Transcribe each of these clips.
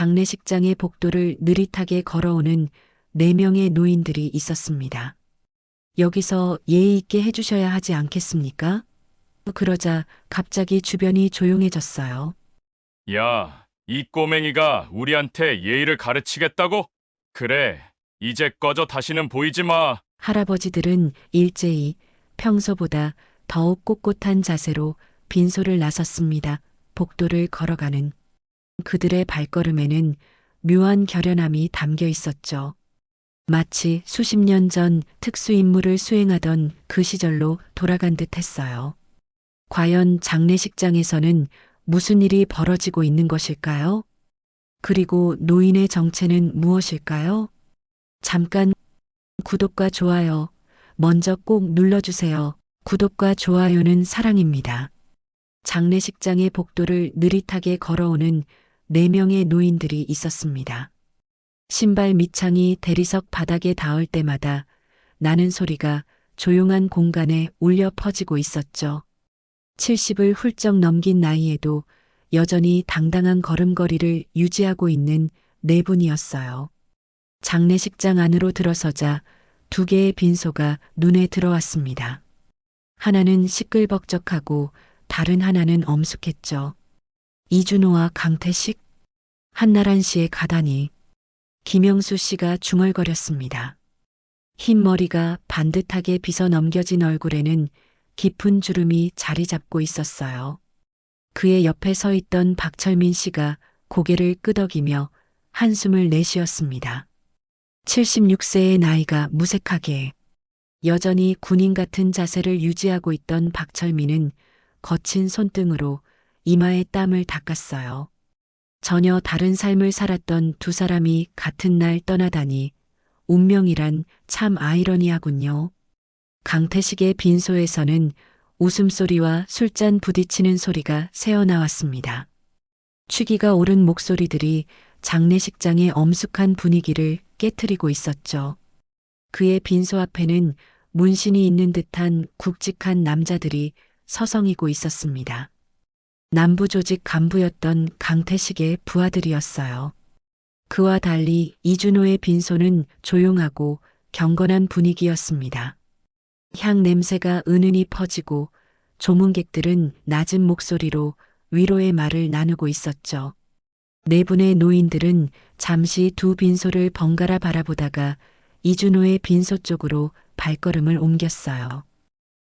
장례식장의 복도를 느릿하게 걸어오는 4명의 노인들이 있었습니다. 여기서 예의 있게 해주셔야 하지 않겠습니까? 그러자 갑자기 주변이 조용해졌어요. 야, 이 꼬맹이가 우리한테 예의를 가르치겠다고? 그래, 이제 꺼져 다시는 보이지 마. 할아버지들은 일제히 평소보다 더욱 꼿꼿한 자세로 빈소를 나섰습니다. 복도를 걸어가는 그들의 발걸음에는 묘한 결연함이 담겨 있었죠. 마치 수십 년 전 특수 임무를 수행하던 그 시절로 돌아간 듯 했어요. 과연 장례식장에서는 무슨 일이 벌어지고 있는 것일까요? 그리고 노인의 정체는 무엇일까요? 잠깐 구독과 좋아요 먼저 꼭 눌러주세요. 구독과 좋아요는 사랑입니다. 장례식장의 복도를 느릿하게 걸어오는 4명의 노인들이 있었습니다. 신발 밑창이 대리석 바닥에 닿을 때마다 나는 소리가 조용한 공간에 울려 퍼지고 있었죠. 70을 훌쩍 넘긴 나이에도 여전히 당당한 걸음걸이를 유지하고 있는 4분이었어요. 장례식장 안으로 들어서자 2개의 빈소가 눈에 들어왔습니다. 하나는 시끌벅적하고 다른 하나는 엄숙했죠. 이준호와 강태식, 한나란 씨의 가다니, 김영수 씨가 중얼거렸습니다. 흰 머리가 반듯하게 빗어 넘겨진 얼굴에는 깊은 주름이 자리 잡고 있었어요. 그의 옆에 서 있던 박철민 씨가 고개를 끄덕이며 한숨을 내쉬었습니다. 76세의 나이가 무색하게 여전히 군인 같은 자세를 유지하고 있던 박철민은 거친 손등으로 이마에 땀을 닦았어요. 전혀 다른 삶을 살았던 두 사람이 같은 날 떠나다니 운명이란 참 아이러니하군요. 강태식의 빈소에서는 웃음소리와 술잔 부딪히는 소리가 새어나왔습니다. 취기가 오른 목소리들이 장례식장의 엄숙한 분위기를 깨트리고 있었죠. 그의 빈소 앞에는 문신이 있는 듯한 굵직한 남자들이 서성이고 있었습니다. 남부조직 간부였던 강태식의 부하들이었어요. 그와 달리 이준호의 빈소는 조용하고 경건한 분위기였습니다. 향 냄새가 은은히 퍼지고 조문객들은 낮은 목소리로 위로의 말을 나누고 있었죠. 4분의 노인들은 잠시 두 빈소를 번갈아 바라보다가 이준호의 빈소 쪽으로 발걸음을 옮겼어요.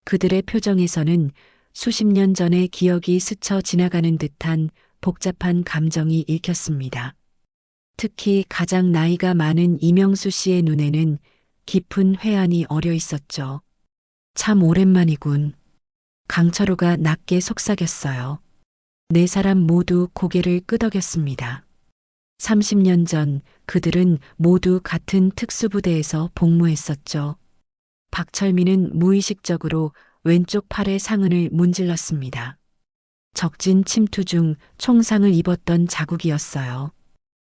그들의 표정에서는 수십 년 전의 기억이 스쳐 지나가는 듯한 복잡한 감정이 읽혔습니다. 특히 가장 나이가 많은 이명수 씨의 눈에는 깊은 회한이 어려 있었죠. 참 오랜만이군. 강철호가 낮게 속삭였어요. 4사람 모두 고개를 끄덕였습니다. 30년 전 그들은 모두 같은 특수부대에서 복무했었죠. 박철민은 무의식적으로 왼쪽 팔의 상흔을 문질렀습니다. 적진 침투 중 총상을 입었던 자국이었어요.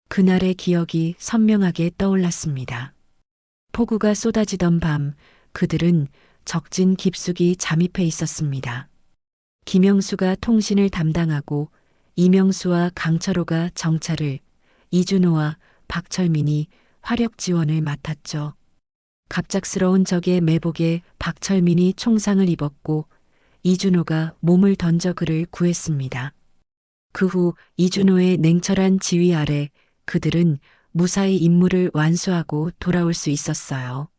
그날의 기억이 선명하게 떠올랐습니다. 폭우가 쏟아지던 밤 그들은 적진 깊숙이 잠입해 있었습니다. 김영수가 통신을 담당하고 이명수와 강철호가 정찰을, 이준호와 박철민이 화력 지원을 맡았죠. 갑작스러운 적의 매복에 박철민이 총상을 입었고 이준호가 몸을 던져 그를 구했습니다. 그 후 이준호의 냉철한 지휘 아래 그들은 무사히 임무를 완수하고 돌아올 수 있었어요.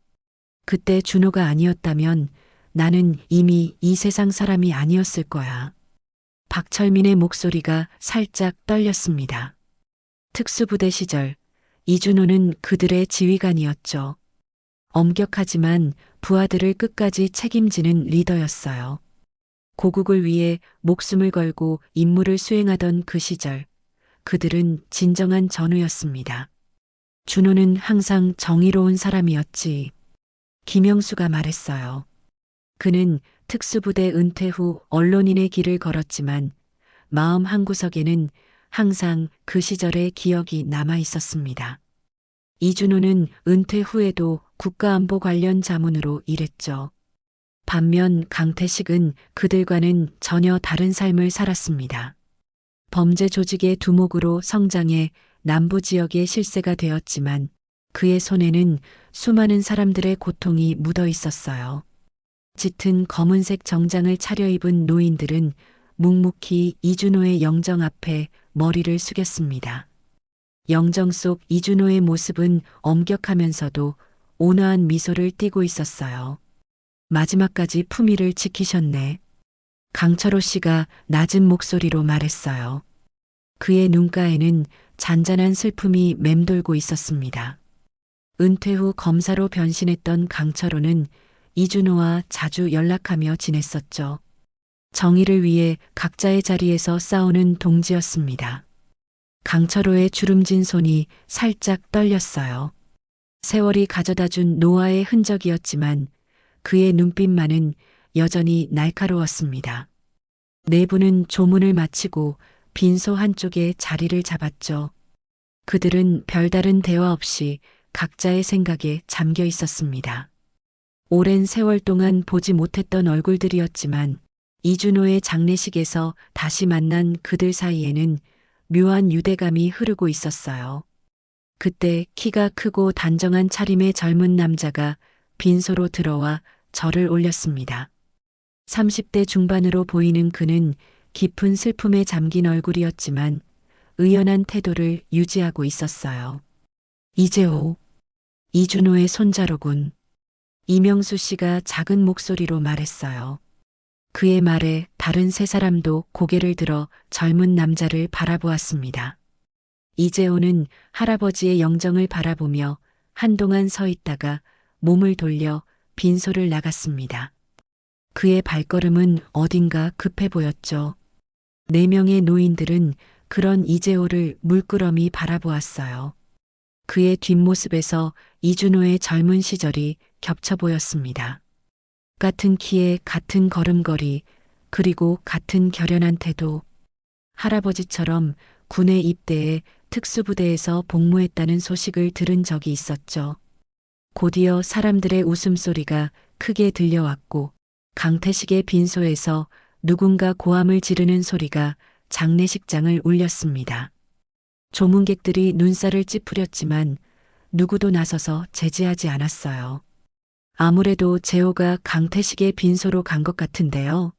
그때 준호가 아니었다면 나는 이미 이 세상 사람이 아니었을 거야. 박철민의 목소리가 살짝 떨렸습니다. 특수부대 시절 이준호는 그들의 지휘관이었죠. 엄격하지만 부하들을 끝까지 책임지는 리더였어요. 고국을 위해 목숨을 걸고 임무를 수행하던 그 시절 그들은 진정한 전우였습니다. 준호는 항상 정의로운 사람이었지. 김영수가 말했어요. 그는 특수부대 은퇴 후 언론인의 길을 걸었지만 마음 한구석에는 항상 그 시절의 기억이 남아 있었습니다. 이준호는 은퇴 후에도 국가안보 관련 자문으로 일했죠. 반면 강태식은 그들과는 전혀 다른 삶을 살았습니다. 범죄 조직의 두목으로 성장해 남부 지역의 실세가 되었지만 그의 손에는 수많은 사람들의 고통이 묻어 있었어요. 짙은 검은색 정장을 차려입은 노인들은 묵묵히 이준호의 영정 앞에 머리를 숙였습니다. 영정 속 이준호의 모습은 엄격하면서도 온화한 미소를 띠고 있었어요. 마지막까지 품위를 지키셨네. 강철호 씨가 낮은 목소리로 말했어요. 그의 눈가에는 잔잔한 슬픔이 맴돌고 있었습니다. 은퇴 후 검사로 변신했던 강철호는 이준호와 자주 연락하며 지냈었죠. 정의를 위해 각자의 자리에서 싸우는 동지였습니다. 강철호의 주름진 손이 살짝 떨렸어요. 세월이 가져다 준 노화의 흔적이었지만 그의 눈빛만은 여전히 날카로웠습니다. 내부는 조문을 마치고 빈소 한쪽에 자리를 잡았죠. 그들은 별다른 대화 없이 각자의 생각에 잠겨 있었습니다. 오랜 세월 동안 보지 못했던 얼굴들이었지만 이준호의 장례식에서 다시 만난 그들 사이에는 묘한 유대감이 흐르고 있었어요. 그때 키가 크고 단정한 차림의 젊은 남자가 빈소로 들어와 절을 올렸습니다. 30대 중반으로 보이는 그는 깊은 슬픔에 잠긴 얼굴이었지만 의연한 태도를 유지하고 있었어요. 이재호, 이준호의 손자로군. 이명수 씨가 작은 목소리로 말했어요. 그의 말에 다른 세 사람도 고개를 들어 젊은 남자를 바라보았습니다. 이재호는 할아버지의 영정을 바라보며 한동안 서 있다가 몸을 돌려 빈소를 나갔습니다. 그의 발걸음은 어딘가 급해 보였죠. 4명의 노인들은 그런 이재호를 물끄러미 바라보았어요. 그의 뒷모습에서 이준호의 젊은 시절이 겹쳐 보였습니다. 같은 키에 같은 걸음걸이, 그리고 같은 결연한 태도. 할아버지처럼 군에 입대해 특수부대에서 복무했다는 소식을 들은 적이 있었죠. 곧이어 사람들의 웃음소리가 크게 들려왔고 강태식의 빈소에서 누군가 고함을 지르는 소리가 장례식장을 울렸습니다. 조문객들이 눈살을 찌푸렸지만 누구도 나서서 제지하지 않았어요. 아무래도 재호가 강태식의 빈소로 간 것 같은데요.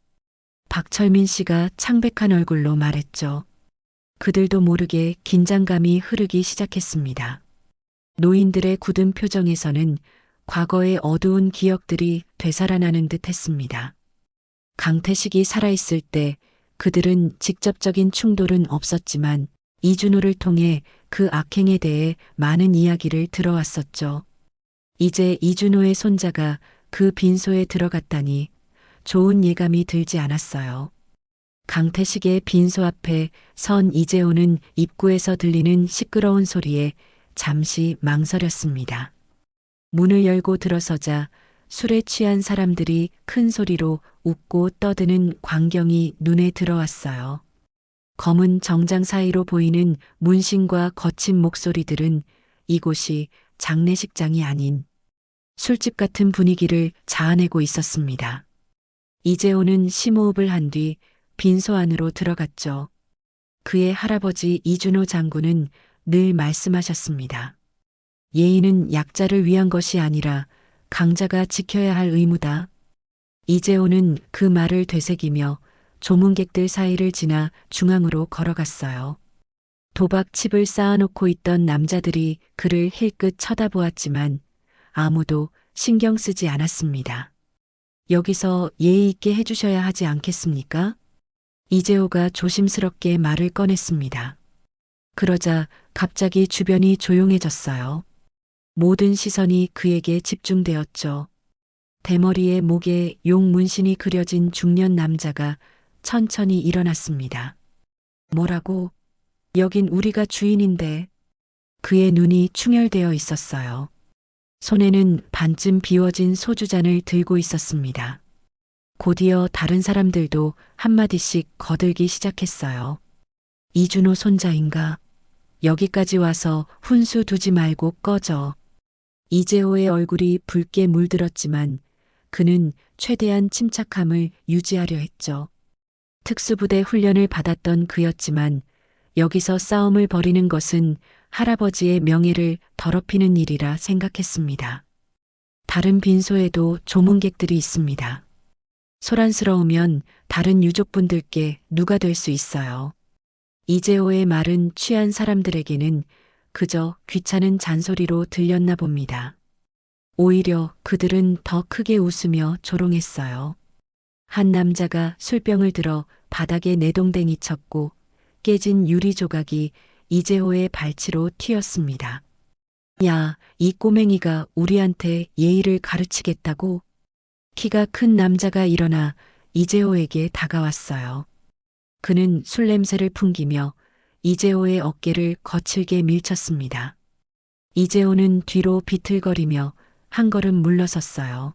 박철민 씨가 창백한 얼굴로 말했죠. 그들도 모르게 긴장감이 흐르기 시작했습니다. 노인들의 굳은 표정에서는 과거의 어두운 기억들이 되살아나는 듯 했습니다. 강태식이 살아있을 때 그들은 직접적인 충돌은 없었지만 이준호를 통해 그 악행에 대해 많은 이야기를 들어왔었죠. 이제 이준호의 손자가 그 빈소에 들어갔다니 좋은 예감이 들지 않았어요. 강태식의 빈소 앞에 선 이재호는 입구에서 들리는 시끄러운 소리에 잠시 망설였습니다. 문을 열고 들어서자 술에 취한 사람들이 큰 소리로 웃고 떠드는 광경이 눈에 들어왔어요. 검은 정장 사이로 보이는 문신과 거친 목소리들은 이곳이 장례식장이 아닌 술집 같은 분위기를 자아내고 있었습니다. 이재호는 심호흡을 한 뒤 빈소 안으로 들어갔죠. 그의 할아버지 이준호 장군은 늘 말씀하셨습니다. 예의는 약자를 위한 것이 아니라 강자가 지켜야 할 의무다. 이재호는 그 말을 되새기며 조문객들 사이를 지나 중앙으로 걸어갔어요. 도박칩을 쌓아놓고 있던 남자들이 그를 힐끗 쳐다보았지만 아무도 신경 쓰지 않았습니다. 여기서 예의 있게 해주셔야 하지 않겠습니까? 이재호가 조심스럽게 말을 꺼냈습니다. 그러자 갑자기 주변이 조용해졌어요. 모든 시선이 그에게 집중되었죠. 대머리에 목에 용 문신이 그려진 중년 남자가 천천히 일어났습니다. 뭐라고? 여긴 우리가 주인인데. 그의 눈이 충혈되어 있었어요. 손에는 반쯤 비워진 소주잔을 들고 있었습니다. 곧이어 다른 사람들도 한마디씩 거들기 시작했어요. 이준호 손자인가? 여기까지 와서 훈수 두지 말고 꺼져. 이재호의 얼굴이 붉게 물들었지만 그는 최대한 침착함을 유지하려 했죠. 특수부대 훈련을 받았던 그였지만 여기서 싸움을 벌이는 것은 할아버지의 명예를 더럽히는 일이라 생각했습니다. 다른 빈소에도 조문객들이 있습니다. 소란스러우면 다른 유족분들께 누가 될 수 있어요. 이재호의 말은 취한 사람들에게는 그저 귀찮은 잔소리로 들렸나 봅니다. 오히려 그들은 더 크게 웃으며 조롱했어요. 한 남자가 술병을 들어 바닥에 내동댕이 쳤고 깨진 유리 조각이 이재호의 발치로 튀었습니다. 야, 이 꼬맹이가 우리한테 예의를 가르치겠다고? 키가 큰 남자가 일어나 이재호에게 다가왔어요. 그는 술 냄새를 풍기며 이재호의 어깨를 거칠게 밀쳤습니다. 이재호는 뒤로 비틀거리며 한 걸음 물러섰어요.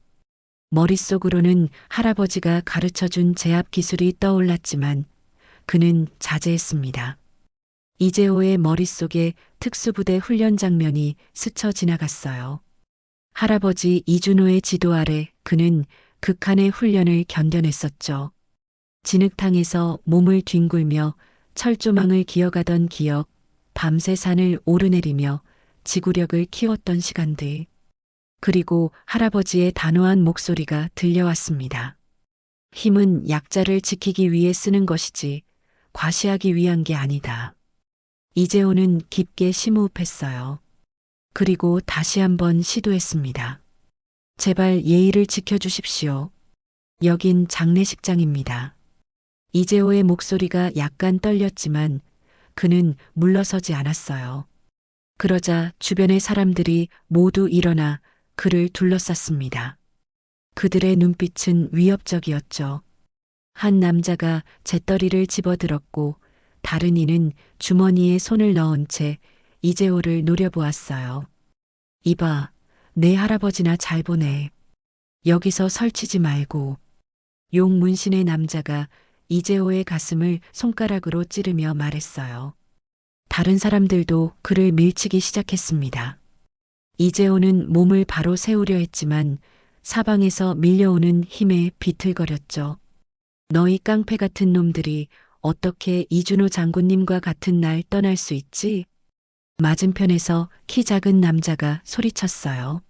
머릿속으로는 할아버지가 가르쳐준 제압 기술이 떠올랐지만 그는 자제했습니다. 이재호의 머릿속에 특수부대 훈련 장면이 스쳐 지나갔어요. 할아버지 이준호의 지도 아래 그는 극한의 훈련을 견뎌냈었죠. 진흙탕에서 몸을 뒹굴며 철조망을 기어가던 기억, 밤새 산을 오르내리며 지구력을 키웠던 시간들. 그리고 할아버지의 단호한 목소리가 들려왔습니다. 힘은 약자를 지키기 위해 쓰는 것이지 과시하기 위한 게 아니다. 이재호는 깊게 심호흡했어요. 그리고 다시 한번 시도했습니다. 제발 예의를 지켜주십시오. 여긴 장례식장입니다. 이재호의 목소리가 약간 떨렸지만 그는 물러서지 않았어요. 그러자 주변의 사람들이 모두 일어나 그를 둘러쌌습니다. 그들의 눈빛은 위협적이었죠. 한 남자가 재떨이를 집어들었고 다른 이는 주머니에 손을 넣은 채 이재호를 노려보았어요. 이봐, 내 할아버지나 잘 보내. 여기서 설치지 말고. 용 문신의 남자가 이재호의 가슴을 손가락으로 찌르며 말했어요. 다른 사람들도 그를 밀치기 시작했습니다. 이재호는 몸을 바로 세우려 했지만 사방에서 밀려오는 힘에 비틀거렸죠. 너희 깡패 같은 놈들이 어떻게 이준호 장군님과 같은 날 떠날 수 있지? 맞은편에서 키 작은 남자가 소리쳤어요.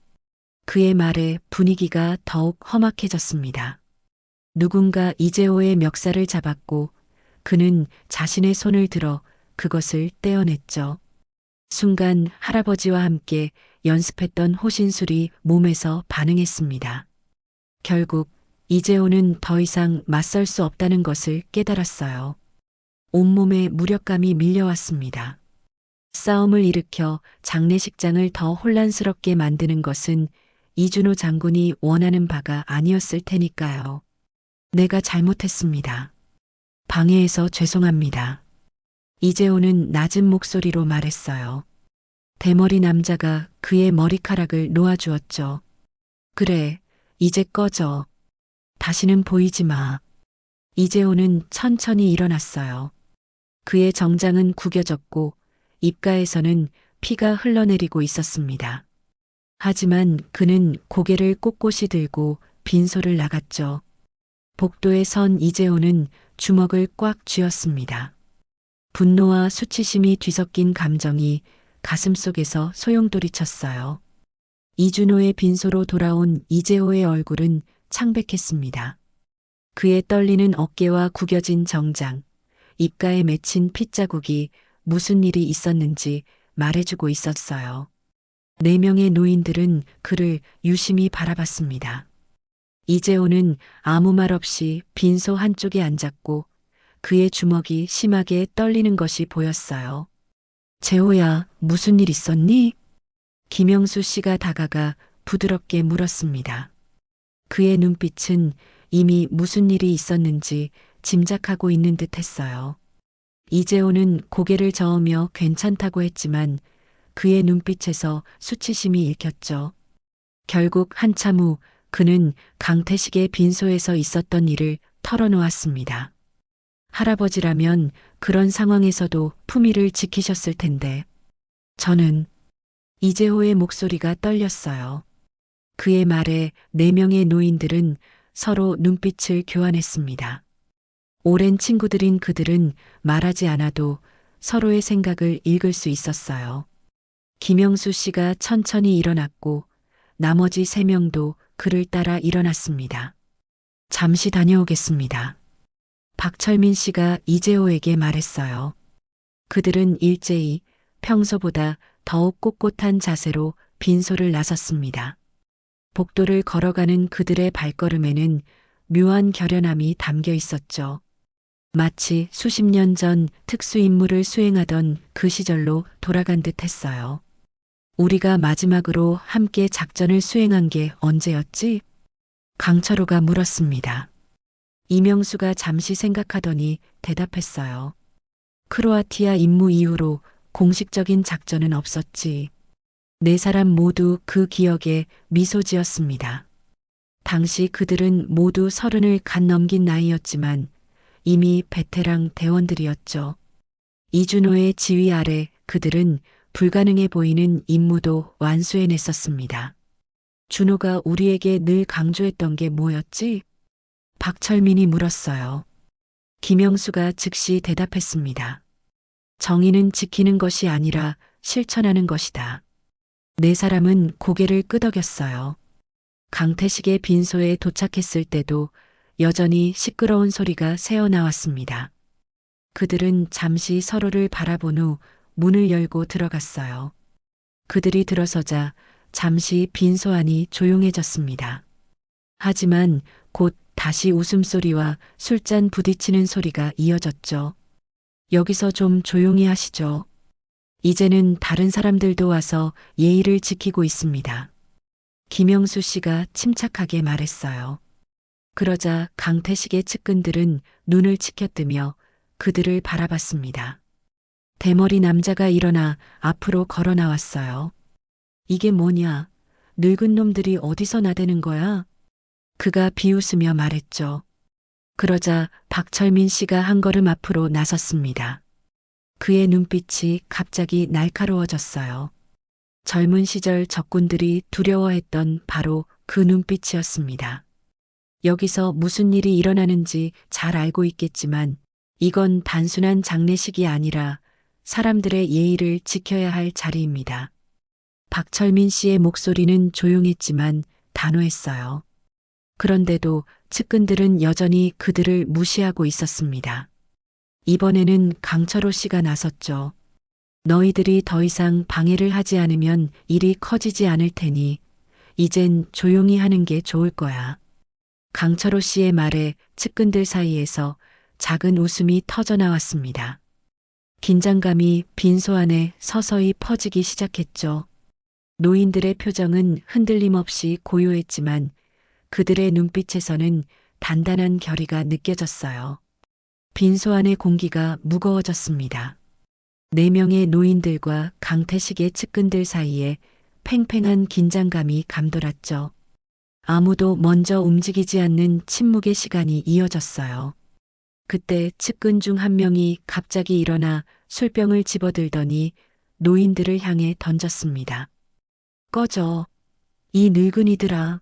그의 말에 분위기가 더욱 험악해졌습니다. 누군가 이재호의 멱살을 잡았고 그는 자신의 손을 들어 그것을 떼어냈죠. 순간 할아버지와 함께 연습했던 호신술이 몸에서 반응했습니다. 결국 이재호는 더 이상 맞설 수 없다는 것을 깨달았어요. 온몸에 무력감이 밀려왔습니다. 싸움을 일으켜 장례식장을 더 혼란스럽게 만드는 것은 이준호 장군이 원하는 바가 아니었을 테니까요. 내가 잘못했습니다. 방해해서 죄송합니다. 이재호는 낮은 목소리로 말했어요. 대머리 남자가 그의 머리카락을 놓아주었죠. 그래, 이제 꺼져. 다시는 보이지 마. 이재호는 천천히 일어났어요. 그의 정장은 구겨졌고 입가에서는 피가 흘러내리고 있었습니다. 하지만 그는 고개를 꼿꼿이 들고 빈소를 나갔죠. 복도에 선 이재호는 주먹을 꽉 쥐었습니다. 분노와 수치심이 뒤섞인 감정이 가슴속에서 소용돌이쳤어요. 이준호의 빈소로 돌아온 이재호의 얼굴은 창백했습니다. 그의 떨리는 어깨와 구겨진 정장, 입가에 맺힌 핏자국이 무슨 일이 있었는지 말해주고 있었어요. 4명의 노인들은 그를 유심히 바라봤습니다. 이재호는 아무 말 없이 빈소 한쪽에 앉았고 그의 주먹이 심하게 떨리는 것이 보였어요. 재호야, 무슨 일 있었니? 김영수 씨가 다가가 부드럽게 물었습니다. 그의 눈빛은 이미 무슨 일이 있었는지 짐작하고 있는 듯 했어요. 이재호는 고개를 저으며 괜찮다고 했지만 그의 눈빛에서 수치심이 읽혔죠. 결국 한참 후 그는 강태식의 빈소에서 있었던 일을 털어놓았습니다. 할아버지라면 그런 상황에서도 품위를 지키셨을 텐데. 저는 이재호의 목소리가 떨렸어요. 그의 말에 4명의 노인들은 서로 눈빛을 교환했습니다. 오랜 친구들인 그들은 말하지 않아도 서로의 생각을 읽을 수 있었어요. 김영수 씨가 천천히 일어났고 나머지 3명도 그를 따라 일어났습니다. 잠시 다녀오겠습니다. 박철민 씨가 이재호에게 말했어요. 그들은 일제히 평소보다 더욱 꼿꼿한 자세로 빈소를 나섰습니다. 복도를 걸어가는 그들의 발걸음에는 묘한 결연함이 담겨 있었죠. 마치 수십 년 전 특수임무를 수행하던 그 시절로 돌아간 듯 했어요. 우리가 마지막으로 함께 작전을 수행한 게 언제였지? 강철호가 물었습니다. 이명수가 잠시 생각하더니 대답했어요. 크로아티아 임무 이후로 공식적인 작전은 없었지. 4사람 모두 그 기억에 미소 지었습니다. 당시 그들은 모두 30을 갓 넘긴 나이였지만 이미 베테랑 대원들이었죠. 이준호의 지휘 아래 그들은 불가능해 보이는 임무도 완수해냈었습니다. 준호가 우리에게 늘 강조했던 게 뭐였지? 박철민이 물었어요. 김영수가 즉시 대답했습니다. 정의는 지키는 것이 아니라 실천하는 것이다. 4사람은 고개를 끄덕였어요. 강태식의 빈소에 도착했을 때도 여전히 시끄러운 소리가 새어나왔습니다. 그들은 잠시 서로를 바라본 후 문을 열고 들어갔어요. 그들이 들어서자 잠시 빈소 안이 조용해졌습니다. 하지만 곧 다시 웃음소리와 술잔 부딪히는 소리가 이어졌죠. 여기서 좀 조용히 하시죠. 이제는 다른 사람들도 와서 예의를 지키고 있습니다. 김영수 씨가 침착하게 말했어요. 그러자 강태식의 측근들은 눈을 치켜뜨며 그들을 바라봤습니다. 대머리 남자가 일어나 앞으로 걸어 나왔어요. 이게 뭐냐? 늙은 놈들이 어디서 나대는 거야? 그가 비웃으며 말했죠. 그러자 박철민 씨가 한 걸음 앞으로 나섰습니다. 그의 눈빛이 갑자기 날카로워졌어요. 젊은 시절 적군들이 두려워했던 바로 그 눈빛이었습니다. 여기서 무슨 일이 일어나는지 잘 알고 있겠지만 이건 단순한 장례식이 아니라 사람들의 예의를 지켜야 할 자리입니다. 박철민 씨의 목소리는 조용했지만 단호했어요. 그런데도 측근들은 여전히 그들을 무시하고 있었습니다. 이번에는 강철호 씨가 나섰죠. 너희들이 더 이상 방해를 하지 않으면 일이 커지지 않을 테니 이젠 조용히 하는 게 좋을 거야. 강철호 씨의 말에 측근들 사이에서 작은 웃음이 터져 나왔습니다. 긴장감이 빈소 안에 서서히 퍼지기 시작했죠. 노인들의 표정은 흔들림 없이 고요했지만 그들의 눈빛에서는 단단한 결의가 느껴졌어요. 빈소 안의 공기가 무거워졌습니다. 4명의 노인들과 강태식의 측근들 사이에 팽팽한 긴장감이 감돌았죠. 아무도 먼저 움직이지 않는 침묵의 시간이 이어졌어요. 그때 측근 중 한 명이 갑자기 일어나 술병을 집어들더니 노인들을 향해 던졌습니다. 꺼져. 이 늙은이들아.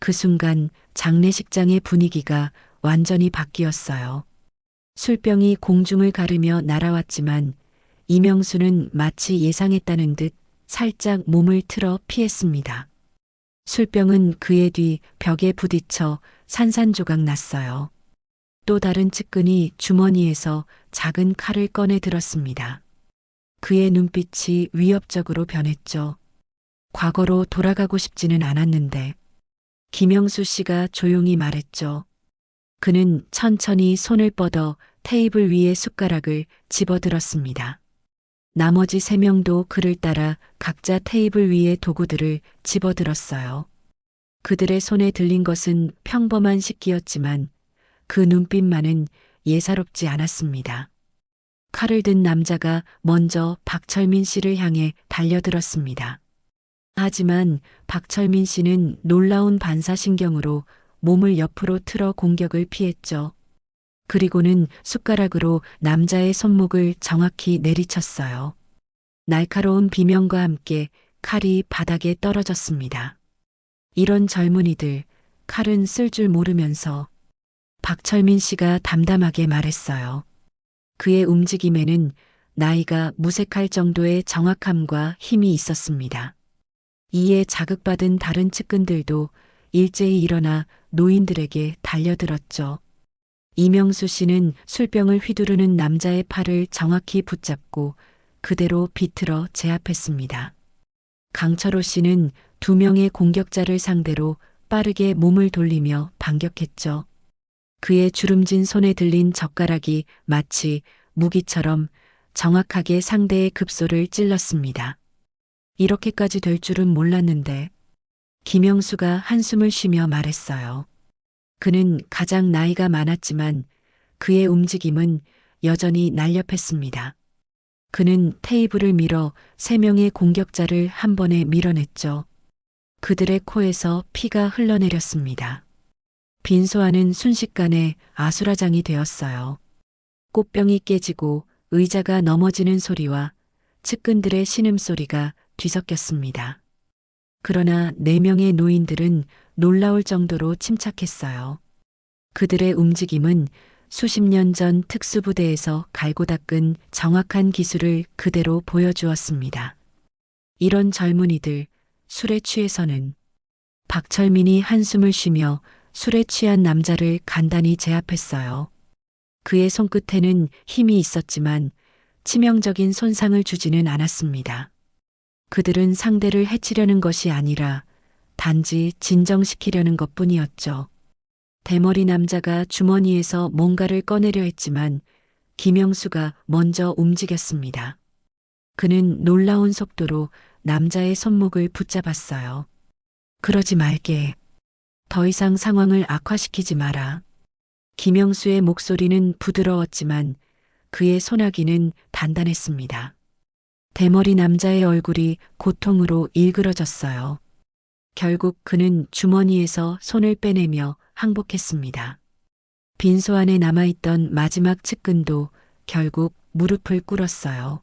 그 순간 장례식장의 분위기가 완전히 바뀌었어요. 술병이 공중을 가르며 날아왔지만 이명수는 마치 예상했다는 듯 살짝 몸을 틀어 피했습니다. 술병은 그의 뒤 벽에 부딪혀 산산조각 났어요. 또 다른 측근이 주머니에서 작은 칼을 꺼내 들었습니다. 그의 눈빛이 위협적으로 변했죠. 과거로 돌아가고 싶지는 않았는데 김영수 씨가 조용히 말했죠. 그는 천천히 손을 뻗어 테이블 위에 숟가락을 집어들었습니다. 나머지 3명도 그를 따라 각자 테이블 위에 도구들을 집어들었어요. 그들의 손에 들린 것은 평범한 식기였지만 그 눈빛만은 예사롭지 않았습니다. 칼을 든 남자가 먼저 박철민 씨를 향해 달려들었습니다. 하지만 박철민 씨는 놀라운 반사신경으로 몸을 옆으로 틀어 공격을 피했죠. 그리고는 숟가락으로 남자의 손목을 정확히 내리쳤어요. 날카로운 비명과 함께 칼이 바닥에 떨어졌습니다. 이런 젊은이들, 칼은 쓸 줄 모르면서 박철민 씨가 담담하게 말했어요. 그의 움직임에는 나이가 무색할 정도의 정확함과 힘이 있었습니다. 이에 자극받은 다른 측근들도 일제히 일어나 노인들에게 달려들었죠. 이명수 씨는 술병을 휘두르는 남자의 팔을 정확히 붙잡고 그대로 비틀어 제압했습니다. 강철호 씨는 두 명의 공격자를 상대로 빠르게 몸을 돌리며 반격했죠. 그의 주름진 손에 들린 젓가락이 마치 무기처럼 정확하게 상대의 급소를 찔렀습니다. 이렇게까지 될 줄은 몰랐는데 김영수가 한숨을 쉬며 말했어요. 그는 가장 나이가 많았지만 그의 움직임은 여전히 날렵했습니다. 그는 테이블을 밀어 세 명의 공격자를 한 번에 밀어냈죠. 그들의 코에서 피가 흘러내렸습니다. 빈소안은 순식간에 아수라장이 되었어요. 꽃병이 깨지고 의자가 넘어지는 소리와 측근들의 신음소리가 뒤섞였습니다. 그러나 네 명의 노인들은 놀라울 정도로 침착했어요. 그들의 움직임은 수십 년 전 특수부대에서 갈고 닦은 정확한 기술을 그대로 보여주었습니다. 이런 젊은이들, 술에 취해서는 박철민이 한숨을 쉬며 술에 취한 남자를 간단히 제압했어요. 그의 손끝에는 힘이 있었지만 치명적인 손상을 주지는 않았습니다. 그들은 상대를 해치려는 것이 아니라 단지 진정시키려는 것뿐이었죠. 대머리 남자가 주머니에서 뭔가를 꺼내려 했지만 김영수가 먼저 움직였습니다. 그는 놀라운 속도로 남자의 손목을 붙잡았어요. 그러지 말게. 더 이상 상황을 악화시키지 마라. 김영수의 목소리는 부드러웠지만 그의 소나기는 단단했습니다. 대머리 남자의 얼굴이 고통으로 일그러졌어요. 결국 그는 주머니에서 손을 빼내며 항복했습니다. 빈소 안에 남아있던 마지막 측근도 결국 무릎을 꿇었어요.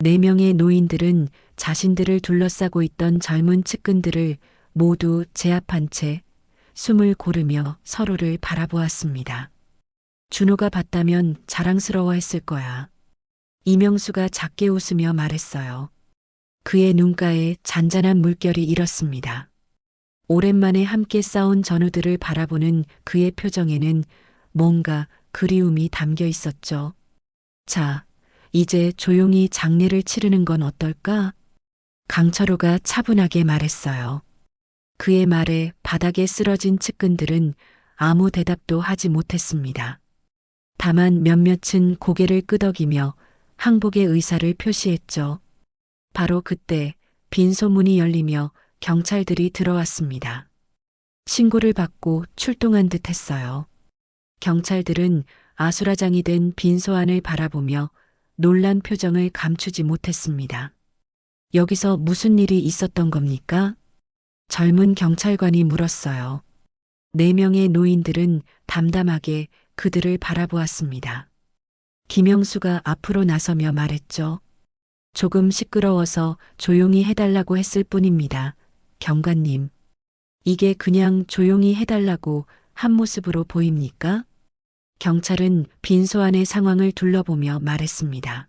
네 명의 노인들은 자신들을 둘러싸고 있던 젊은 측근들을 모두 제압한 채 숨을 고르며 서로를 바라보았습니다. 준호가 봤다면 자랑스러워했을 거야. 이명수가 작게 웃으며 말했어요. 그의 눈가에 잔잔한 물결이 일었습니다. 오랜만에 함께 싸운 전우들을 바라보는 그의 표정에는 뭔가 그리움이 담겨 있었죠. 자, 이제 조용히 장례를 치르는 건 어떨까? 강철호가 차분하게 말했어요. 그의 말에 바닥에 쓰러진 측근들은 아무 대답도 하지 못했습니다. 다만 몇몇은 고개를 끄덕이며 항복의 의사를 표시했죠. 바로 그때 빈소문이 열리며 경찰들이 들어왔습니다. 신고를 받고 출동한 듯 했어요. 경찰들은 아수라장이 된 빈소안을 바라보며 놀란 표정을 감추지 못했습니다. 여기서 무슨 일이 있었던 겁니까? 젊은 경찰관이 물었어요. 네 명의 노인들은 담담하게 그들을 바라보았습니다. 김영수가 앞으로 나서며 말했죠. 조금 시끄러워서 조용히 해달라고 했을 뿐입니다. 경관님. 이게 그냥 조용히 해달라고 한 모습으로 보입니까? 경찰은 빈소 안의 상황을 둘러보며 말했습니다.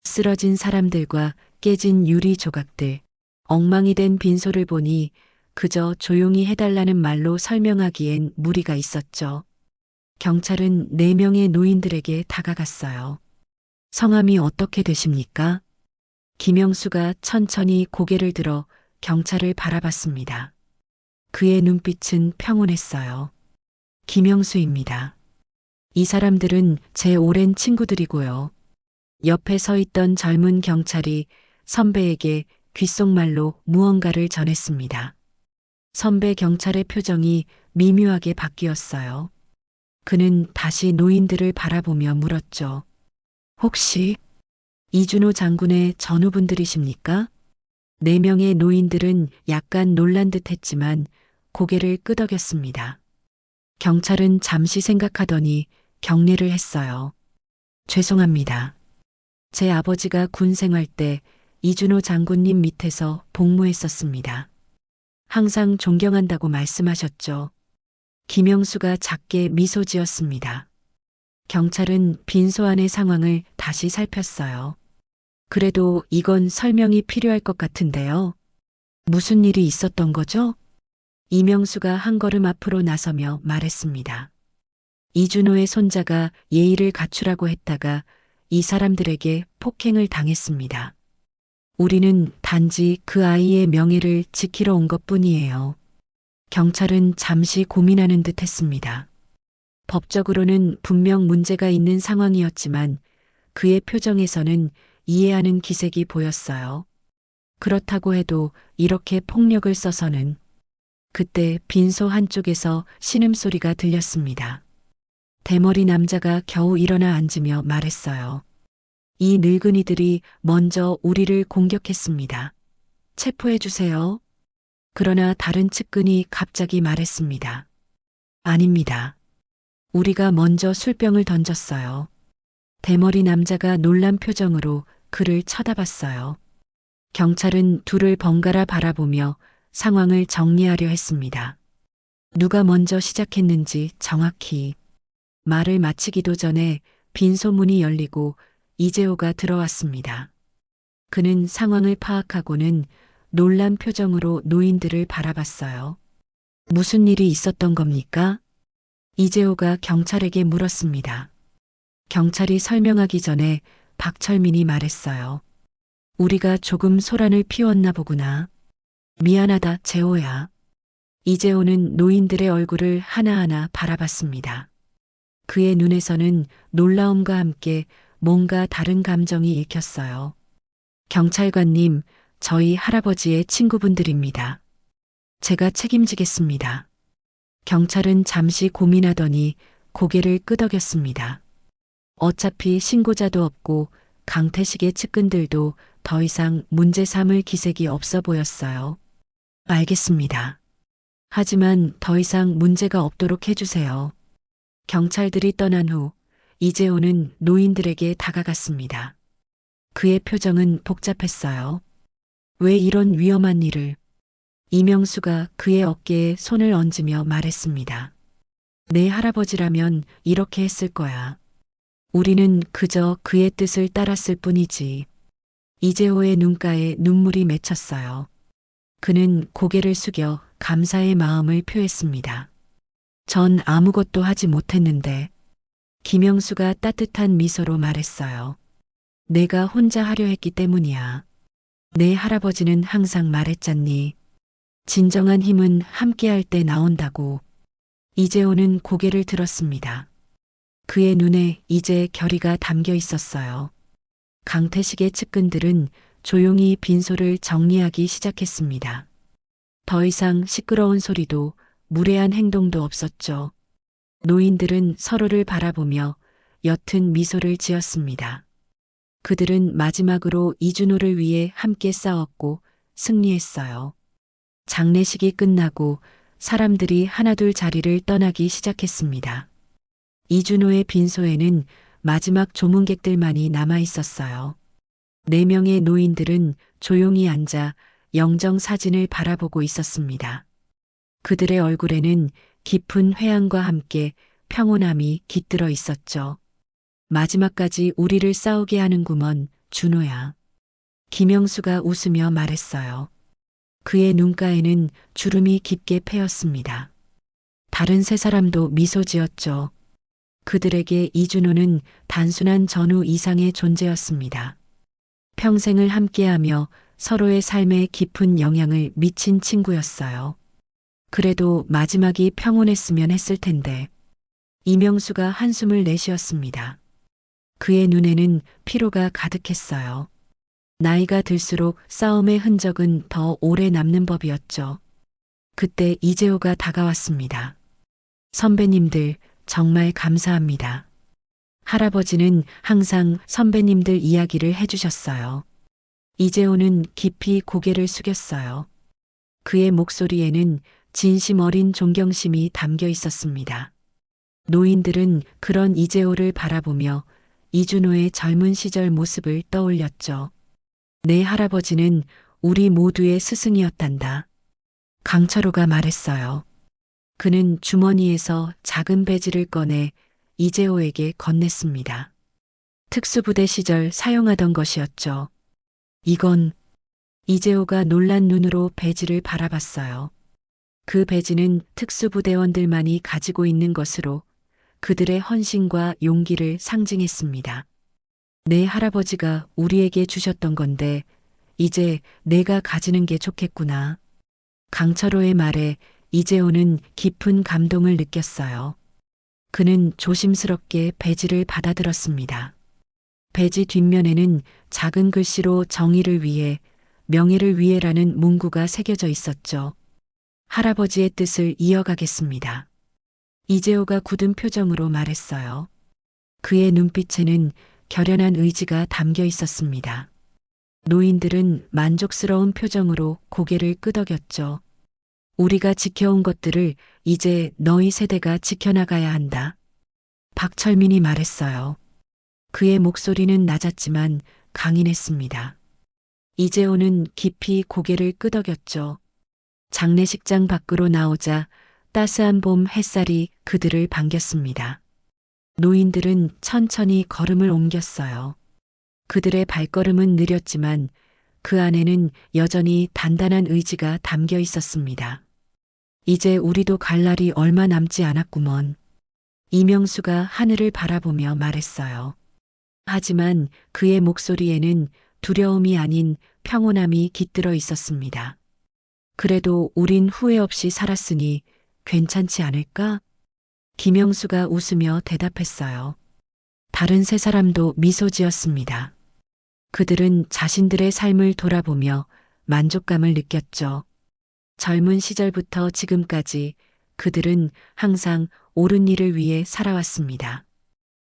쓰러진 사람들과 깨진 유리 조각들, 엉망이 된 빈소를 보니 그저 조용히 해달라는 말로 설명하기엔 무리가 있었죠. 경찰은 네 명의 노인들에게 다가갔어요. 성함이 어떻게 되십니까? 김영수가 천천히 고개를 들어 경찰을 바라봤습니다. 그의 눈빛은 평온했어요. 김영수입니다. 이 사람들은 제 오랜 친구들이고요. 옆에 서 있던 젊은 경찰이 선배에게 귓속말로 무언가를 전했습니다. 선배 경찰의 표정이 미묘하게 바뀌었어요. 그는 다시 노인들을 바라보며 물었죠. 혹시 이준호 장군의 전우분들이십니까? 네 명의 노인들은 약간 놀란 듯 했지만 고개를 끄덕였습니다. 경찰은 잠시 생각하더니 경례를 했어요. 죄송합니다. 제 아버지가 군 생활 때 이준호 장군님 밑에서 복무했었습니다. 항상 존경한다고 말씀하셨죠. 김영수가 작게 미소 지었습니다. 경찰은 빈소 안의 상황을 다시 살폈어요. 그래도 이건 설명이 필요할 것 같은데요. 무슨 일이 있었던 거죠? 이명수가 한 걸음 앞으로 나서며 말했습니다. 이준호의 손자가 예의를 갖추라고 했다가 이 사람들에게 폭행을 당했습니다. 우리는 단지 그 아이의 명예를 지키러 온 것뿐이에요. 경찰은 잠시 고민하는 듯 했습니다. 법적으로는 분명 문제가 있는 상황이었지만 그의 표정에서는 이해하는 기색이 보였어요. 그렇다고 해도 이렇게 폭력을 써서는. 그때 빈소 한쪽에서 신음소리가 들렸습니다. 대머리 남자가 겨우 일어나 앉으며 말했어요. 이 늙은이들이 먼저 우리를 공격했습니다. 체포해 주세요. 그러나 다른 측근이 갑자기 말했습니다. 아닙니다. 우리가 먼저 술병을 던졌어요. 대머리 남자가 놀란 표정으로 그를 쳐다봤어요. 경찰은 둘을 번갈아 바라보며 상황을 정리하려 했습니다. 누가 먼저 시작했는지 정확히. 말을 마치기도 전에 빈소문이 열리고 이재호가 들어왔습니다. 그는 상황을 파악하고는 놀란 표정으로 노인들을 바라봤어요. 무슨 일이 있었던 겁니까? 이재호가 경찰에게 물었습니다. 경찰이 설명하기 전에 박철민이 말했어요. 우리가 조금 소란을 피웠나 보구나. 미안하다, 재호야. 이재호는 노인들의 얼굴을 하나하나 바라봤습니다. 그의 눈에서는 놀라움과 함께 뭔가 다른 감정이 읽혔어요. 경찰관님, 저희 할아버지의 친구분들입니다. 제가 책임지겠습니다. 경찰은 잠시 고민하더니 고개를 끄덕였습니다. 어차피 신고자도 없고 강태식의 측근들도 더 이상 문제 삼을 기색이 없어 보였어요. 알겠습니다. 하지만 더 이상 문제가 없도록 해주세요. 경찰들이 떠난 후 이재호는 노인들에게 다가갔습니다. 그의 표정은 복잡했어요. 왜 이런 위험한 일을? 이명수가 그의 어깨에 손을 얹으며 말했습니다. 내 할아버지라면 이렇게 했을 거야. 우리는 그저 그의 뜻을 따랐을 뿐이지. 이재호의 눈가에 눈물이 맺혔어요. 그는 고개를 숙여 감사의 마음을 표했습니다. 전 아무것도 하지 못했는데. 김영수가 따뜻한 미소로 말했어요. 내가 혼자 하려 했기 때문이야. 내 할아버지는 항상 말했잖니. 진정한 힘은 함께할 때 나온다고. 이재호는 고개를 들었습니다. 그의 눈에 이제 결의가 담겨 있었어요. 강태식의 측근들은 조용히 빈소를 정리하기 시작했습니다. 더 이상 시끄러운 소리도 무례한 행동도 없었죠. 노인들은 서로를 바라보며 옅은 미소를 지었습니다. 그들은 마지막으로 이준호를 위해 함께 싸웠고 승리했어요. 장례식이 끝나고 사람들이 하나둘 자리를 떠나기 시작했습니다. 이준호의 빈소에는 마지막 조문객들만이 남아 있었어요. 4명의 노인들은 조용히 앉아 영정 사진을 바라보고 있었습니다. 그들의 얼굴에는 깊은 회한과 함께 평온함이 깃들어 있었죠. 마지막까지 우리를 싸우게 하는구먼, 준호야. 김영수가 웃으며 말했어요. 그의 눈가에는 주름이 깊게 패였습니다. 다른 3사람도 미소 지었죠. 그들에게 이준호는 단순한 전우 이상의 존재였습니다. 평생을 함께하며 서로의 삶에 깊은 영향을 미친 친구였어요. 그래도 마지막이 평온했으면 했을 텐데. 이명수가 한숨을 내쉬었습니다. 그의 눈에는 피로가 가득했어요. 나이가 들수록 싸움의 흔적은 더 오래 남는 법이었죠. 그때 이재호가 다가왔습니다. 선배님들, 정말 감사합니다. 할아버지는 항상 선배님들 이야기를 해주셨어요. 이재호는 깊이 고개를 숙였어요. 그의 목소리에는 진심 어린 존경심이 담겨 있었습니다. 노인들은 그런 이재호를 바라보며 이준호의 젊은 시절 모습을 떠올렸죠. 내 할아버지는 우리 모두의 스승이었단다. 강철호가 말했어요. 그는 주머니에서 작은 배지를 꺼내 이재호에게 건넸습니다. 특수부대 시절 사용하던 것이었죠. 이건 이재호가 놀란 눈으로 배지를 바라봤어요. 그 배지는 특수부대원들만이 가지고 있는 것으로 그들의 헌신과 용기를 상징했습니다. 내 할아버지가 우리에게 주셨던 건데 이제 내가 가지는 게 좋겠구나. 강철호의 말에 이재호는 깊은 감동을 느꼈어요. 그는 조심스럽게 배지를 받아들었습니다. 배지 뒷면에는 작은 글씨로 정의를 위해, 명예를 위해라는 문구가 새겨져 있었죠. 할아버지의 뜻을 이어가겠습니다. 이재호가 굳은 표정으로 말했어요. 그의 눈빛에는 결연한 의지가 담겨 있었습니다. 노인들은 만족스러운 표정으로 고개를 끄덕였죠. 우리가 지켜온 것들을 이제 너희 세대가 지켜나가야 한다. 박철민이 말했어요. 그의 목소리는 낮았지만 강인했습니다. 이재호는 깊이 고개를 끄덕였죠. 장례식장 밖으로 나오자 따스한 봄 햇살이 그들을 반겼습니다. 노인들은 천천히 걸음을 옮겼어요. 그들의 발걸음은 느렸지만 그 안에는 여전히 단단한 의지가 담겨 있었습니다. 이제 우리도 갈 날이 얼마 남지 않았구먼. 이명수가 하늘을 바라보며 말했어요. 하지만 그의 목소리에는 두려움이 아닌 평온함이 깃들어 있었습니다. 그래도 우린 후회 없이 살았으니 괜찮지 않을까? 김영수가 웃으며 대답했어요. 다른 세 사람도 미소 지었습니다. 그들은 자신들의 삶을 돌아보며 만족감을 느꼈죠. 젊은 시절부터 지금까지 그들은 항상 옳은 일을 위해 살아왔습니다.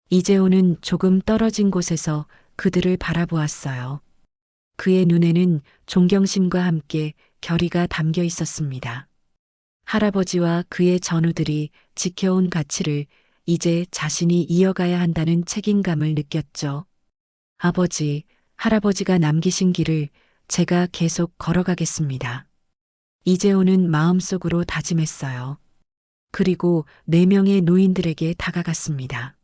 이재호는 조금 떨어진 곳에서 그들을 바라보았어요. 그의 눈에는 존경심과 함께 결의가 담겨 있었습니다. 할아버지와 그의 전우들이 지켜온 가치를 이제 자신이 이어가야 한다는 책임감을 느꼈죠. 아버지, 할아버지가 남기신 길을 제가 계속 걸어가겠습니다. 이재호는 마음속으로 다짐했어요. 그리고 4명의 노인들에게 다가갔습니다.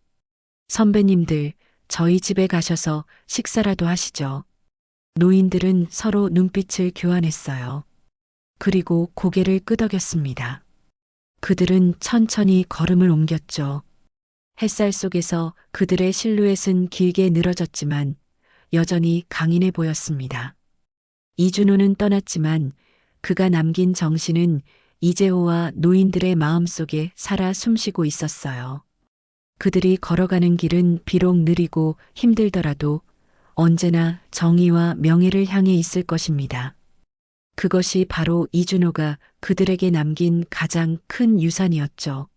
선배님들, 저희 집에 가셔서 식사라도 하시죠. 노인들은 서로 눈빛을 교환했어요. 그리고 고개를 끄덕였습니다. 그들은 천천히 걸음을 옮겼죠. 햇살 속에서 그들의 실루엣은 길게 늘어졌지만 여전히 강인해 보였습니다. 이준호는 떠났지만 그가 남긴 정신은 이재호와 노인들의 마음속에 살아 숨쉬고 있었어요. 그들이 걸어가는 길은 비록 느리고 힘들더라도 언제나 정의와 명예를 향해 있을 것입니다. 그것이 바로 이준호가 그들에게 남긴 가장 큰 유산이었죠.